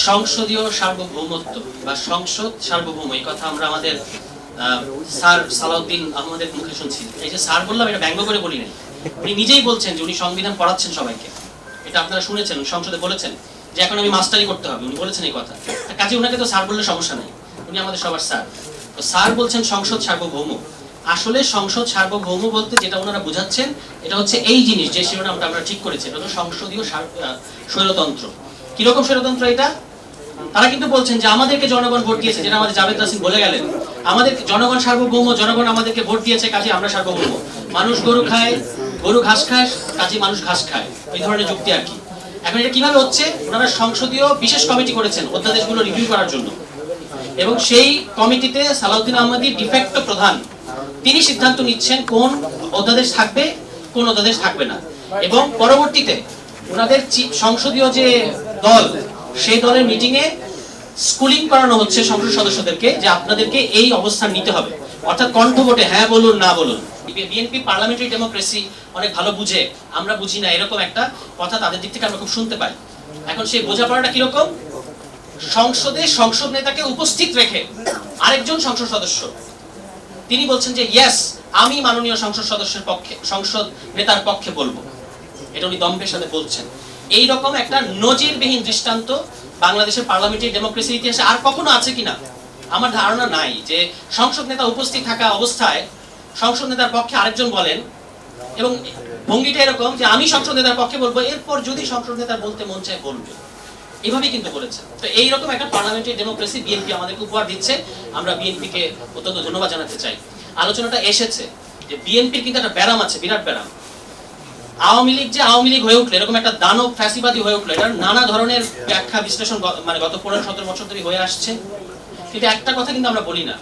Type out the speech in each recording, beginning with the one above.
সংসদীয় সার্বভৌমত্ব বা সংসদ সার্বভৌম, এই কথা আমরা আমাদের স্যার সালাউদ্দিন আহমদের মুখে শুনছি। এই যে স্যার বললাম, এটা ব্যঙ্গ করে বলি নাই, উনি নিজেই বলছেন যে উনি সংবিধান পড়াচ্ছেন সবাইকে। এটা আপনারা শুনেছেন, সংসদে বলেছেন যে এখন আমি মাস্টারি করতে হবে, উনি বলেছেন এই কথা। কাজে উনাকে তো স্যার বললে সমস্যা নাই, উনি আমাদের সবার স্যার। তো স্যার বলছেন সংসদ সার্বভৌম। আসলে সংসদ সার্বভৌম বলতে যেটা ওনারা বোঝাচ্ছেন, এটা হচ্ছে এই জিনিস, যে শিরোনামটা আমরা ঠিক করেছি, এটা হলো সংসদীয় স্বৈরতন্ত্র। কিরকম স্বৈরতন্ত্র এটা? তারা কিন্তু বলছেন যে আমাদেরকে জনগণ ভোট দিয়েছে, যেটা আমাদের জাভেদ রাসিম বলে গেলেন, আমাদের জনগণ সার্বভৌম, জনগণ আমাদেরকে ভোট দিয়েছে, কাজে আমরা সার্বভৌম। মানুষ গরু খায়, গরু ঘাস খায়, কাজে মানুষ ঘাস খায়, এই ধরনের যুক্তি আর কি। এখন এটা কিভাবে হচ্ছে? ওনারা সংসদীয় বিশেষ কমিটি করেছেন অধ্যাদেশগুলো রিভিউ করার জন্য, এবং সেই কমিটিতে সালাউদ্দিন আহমদী ডিফেক্টো প্রধান, তিনি সিদ্ধান্ত নিচ্ছেন কোন অধ্যাদেশ থাকবে, কোন অধ্যাদেশ থাকবে না। এবং পরবর্তীতে ওনাদের সংসদীয় যে দল, সেই দলের মিটিং এ স্কুলিং করানো হচ্ছে সংসদ সদস্যদেরকে যে আপনাদেরকে এই অবস্থান নিতে হবে, অর্থাৎ কণ্ঠ ভোটে হ্যাঁ বলুন না বলুন। বিএনপি পার্লামেন্টারি ডেমোক্রেসি অনেক ভালো বুঝে, আমরা বুঝি না, এরকম একটা কথা তাদের দিক থেকে আমরা খুব শুনতে পাই। এখন সেই বোঝাপড়াটা কিরকম? সংসদে সংসদ নেতাকে উপস্থিত রেখে আরেকজন সংসদ সদস্য তিনি বলছেন যে ইয়েস, আমি মাননীয় সংসদ সদস্যের পক্ষে, সংসদ নেতার পক্ষে বলবো। এটা উনি দম্ভের সাথে বলছেন। এই রকম একটা নজিরবিহীন দৃষ্টান্ত বাংলাদেশের পার্লামেন্টারি ডেমোক্রেসির ইতিহাসে আর কখনো আছে কিনা আমার ধারণা নাই, যে সংসদ নেতা উপস্থিত থাকা অবস্থায় সংসদ নেতার পক্ষে আরেকজন বলেন, এবং ভঙ্গিটা এরকম যে আমি সংসদ নেতার পক্ষে বলবো, এরপর যদি সংসদ নেতা বলতে মন চায় বলবে। এইভাবেই কিন্তু করেছে। তো এইরকম একটা পার্লামেন্টারি ডেমোক্রেসি বিএনপি আমাদেরকে উপহার দিচ্ছে। আমরা বিএনপিকে অত্যন্ত ধন্যবাদ জানাতে চাই। আলোচনাটা এসেছে যে বিএনপির কিন্তু একটা ব্যারাম আছে, বিরাট ব্যারাম। আওয়ামী লীগ যে আওয়ামী লীগ হয়ে উঠলো, এরকম একটা দানব ফ্যাসিবাদী হয়ে উঠলো, এটার নানা ধরনের ব্যাখ্যা বিশ্লেষণ মানে গত 15-17 বছর ধরে হয়ে আসছে। কিন্তু একটা কথা কিন্তু আমরা বলি না,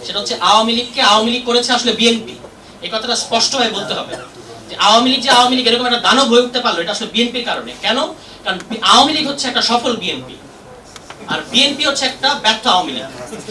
সেটা হচ্ছে আওয়ামী লীগকে আওয়ামী লীগ করেছে আসলে বিএনপি। এই কথাটা স্পষ্টভাবে বলতে হবে যে আওয়ামী লীগ যে আওয়ামী লীগ এরকম একটা দানব হয়ে উঠতে পারলো, এটা আসলে বিএনপির কারণে। কেন? কারণ আওয়ামী লীগ হচ্ছে একটা সফল বিএনপি, আর বিএনপি হচ্ছে একটা ব্যর্থ আওয়ামী লীগ।